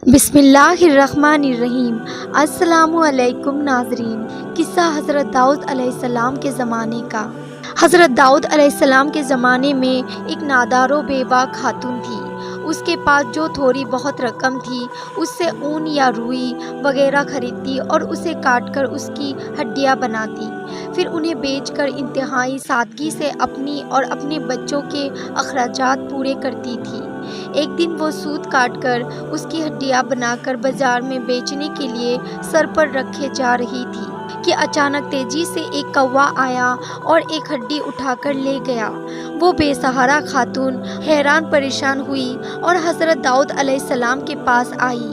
بسم اللہ الرحمن الرحیم۔ السلام علیکم ناظرین۔ قصہ حضرت داؤد علیہ السلام کے زمانے کا۔ حضرت داؤد علیہ السلام کے زمانے میں ایک نادار و بیوہ خاتون تھی۔ اس کے پاس جو تھوڑی بہت رقم تھی اس سے اون یا روئی وغیرہ خریدتی اور اسے کاٹ کر اس کی ہڈیاں بناتی، پھر انہیں بیچ کر انتہائی سادگی سے اپنی اور اپنے بچوں کے اخراجات پورے کرتی تھی۔ ایک دن وہ سوت کاٹ کر اس کی ہڈیاں بنا کر بازار میں بیچنے کے لیے سر پر رکھے جا رہی تھی کہ اچانک تیزی سے ایک کوا آیا اور ایک ہڈی اٹھا کر لے گیا۔ وہ بے سہارا خاتون حیران پریشان ہوئی اور حضرت داؤد علیہ السلام کے پاس آئی،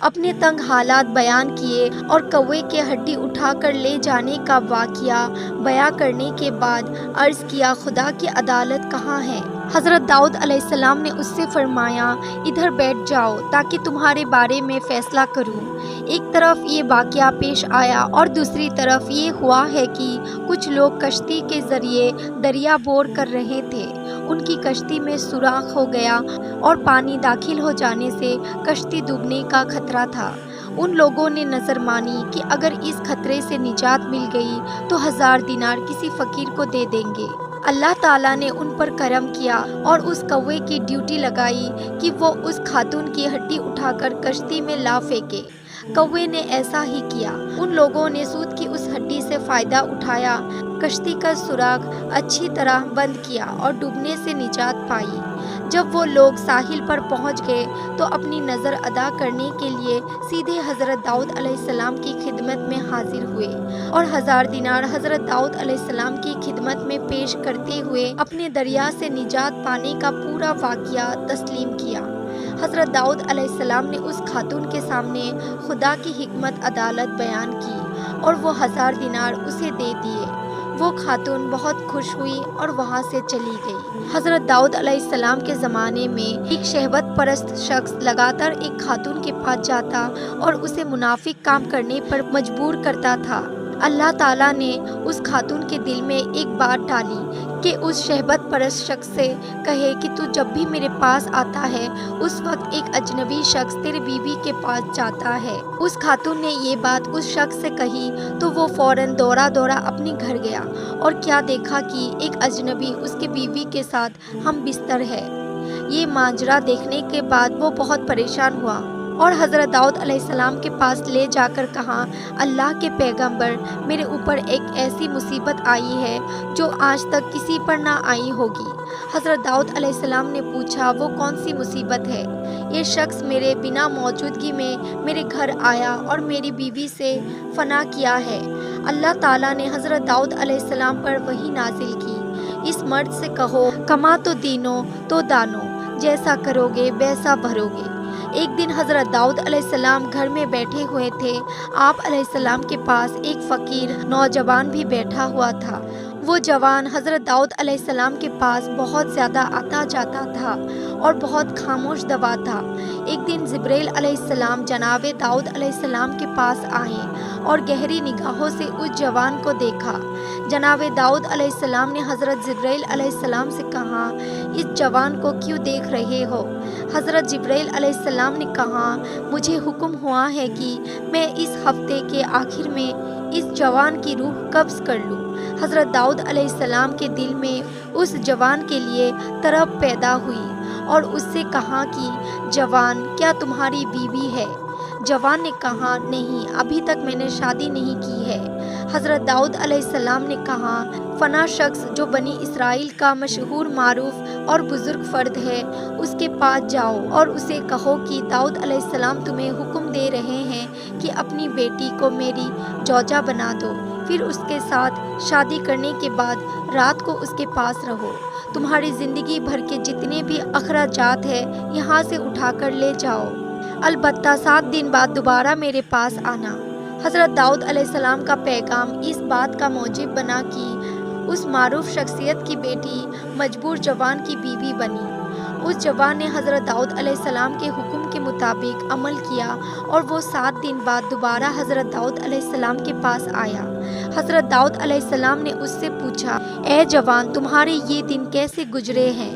اپنے تنگ حالات بیان کیے اور کوے کے ہڈی اٹھا کر لے جانے کا واقعہ بیان کرنے کے بعد عرض کیا، خدا کی عدالت کہاں ہے؟ حضرت داؤد علیہ السلام نے اس سے فرمایا، ادھر بیٹھ جاؤ تاکہ تمہارے بارے میں فیصلہ کروں۔ ایک طرف یہ واقعہ پیش آیا اور دوسری طرف یہ ہوا ہے کہ کچھ لوگ کشتی کے ذریعے دریا بور کر رہے تھے۔ ان کی کشتی میں سوراخ ہو گیا اور پانی داخل ہو جانے سے کشتی ڈوبنے کا خطرہ تھا۔ ان لوگوں نے نظر مانی کہ اگر اس خطرے سے نجات مل گئی تو 1000 دینار کسی فقیر کو دے دیں گے۔ اللہ تعالیٰ نے ان پر کرم کیا اور اس کوے کی ڈیوٹی لگائی کہ وہ اس خاتون کی ہڈی اٹھا کر کشتی میں لا پھینکے۔ کوے نے ایسا ہی کیا۔ ان لوگوں نے سود کی اس ہڈی سے فائدہ اٹھایا، کشتی کا سوراخ اچھی طرح بند کیا اور ڈوبنے سے نجات پائی۔ جب وہ لوگ ساحل پر پہنچ گئے تو اپنی نظر ادا کرنے کے لیے سیدھے حضرت داؤد علیہ السلام کی خدمت میں حاضر ہوئے اور 1000 دینار حضرت داؤد علیہ السلام کی خدمت میں پیش کرتے ہوئے اپنے دریا سے نجات پانے کا پورا واقعہ تسلیم کیا۔ حضرت داؤد علیہ السلام نے اس خاتون کے سامنے خدا کی حکمت عدالت بیان کی اور وہ 1000 دینار اسے دے دیے۔ وہ خاتون بہت خوش ہوئی اور وہاں سے چلی گئی۔ حضرت داؤد علیہ السلام کے زمانے میں ایک شہوت پرست شخص لگاتار ایک خاتون کے پاس جاتا اور اسے منافق کام کرنے پر مجبور کرتا تھا۔ اللہ تعالیٰ نے اس خاتون کے دل میں ایک بات ڈالی کہ اس شہوت پرست شخص سے کہے کہ تو جب بھی میرے پاس آتا ہے اس وقت ایک اجنبی شخص تیرے بیوی کے پاس جاتا ہے۔ اس خاتون نے یہ بات اس شخص سے کہی تو وہ فوراً دورہ اپنے گھر گیا اور کیا دیکھا کہ ایک اجنبی اس کے بیوی کے ساتھ ہم بستر ہے۔ یہ ماجرا دیکھنے کے بعد وہ بہت پریشان ہوا اور حضرت داؤد علیہ السلام کے پاس لے جا کر کہا، اللہ کے پیغمبر، میرے اوپر ایک ایسی مصیبت آئی ہے جو آج تک کسی پر نہ آئی ہوگی۔ حضرت داؤد علیہ السلام نے پوچھا، وہ کون سی مصیبت ہے؟ یہ شخص میرے بنا موجودگی میں میرے گھر آیا اور میری بیوی سے فنا کیا ہے۔ اللہ تعالیٰ نے حضرت داؤد علیہ السلام پر وحی نازل کی، اس مرد سے کہو، کما تو دینو تو دانو، جیسا کرو گے ویسا بھرو گے۔ ایک دن حضرت داؤد علیہ السلام گھر میں بیٹھے ہوئے تھے۔ آپ علیہ السلام کے پاس ایک فقیر نوجوان بھی بیٹھا ہوا تھا۔ وہ جوان حضرت داؤد علیہ السلام کے پاس بہت زیادہ آتا جاتا تھا اور بہت خاموش دوا تھا۔ ایک دن جبرائیل علیہ السلام جناب داؤد علیہ السلام کے پاس آئے اور گہری نگاہوں سے اس جوان کو دیکھا۔ جناب داؤد علیہ السلام نے حضرت جبرائیل علیہ السلام سے کہا، اس جوان کو کیوں دیکھ رہے ہو؟ حضرت جبرائیل علیہ السلام نے کہا، مجھے حکم ہوا ہے کہ میں اس ہفتے کے آخر میں اس جوان کی روح قبض کر لوں۔ حضرت داؤد علیہ السلام کے دل میں اس جوان کے لیے طرب پیدا ہوئی اور اس سے کہا کہ جوان، کیا تمہاری بیوی ہے؟ جوان نے کہا، نہیں، ابھی تک میں نے شادی نہیں کی ہے۔ حضرت داؤد علیہ السلام نے کہا، فنا شخص جو بنی اسرائیل کا مشہور معروف اور بزرگ فرد ہے، اس کے پاس جاؤ اور اسے کہو کہ داؤد علیہ السلام تمہیں حکم دے رہے ہیں کہ اپنی بیٹی کو میری زوجہ بنا دو، پھر اس کے ساتھ شادی کرنے کے بعد رات کو اس کے پاس رہو۔ تمہاری زندگی بھر کے جتنے بھی اخراجات ہیں یہاں سے اٹھا کر لے جاؤ، البتہ 7 دن بعد دوبارہ میرے پاس آنا۔ حضرت داؤد علیہ السلام کا پیغام اس بات کا موجب بنا کہ اس معروف شخصیت کی بیٹی مجبور جوان کی بیوی بنی۔ اس جوان نے حضرت داؤد علیہ السلام کے حکم کے مطابق عمل کیا اور وہ 7 دن بعد دوبارہ حضرت داؤد علیہ السلام کے پاس آیا۔ حضرت داؤد علیہ السلام نے اس سے پوچھا، اے جوان، تمہارے یہ دن کیسے گزرے ہیں؟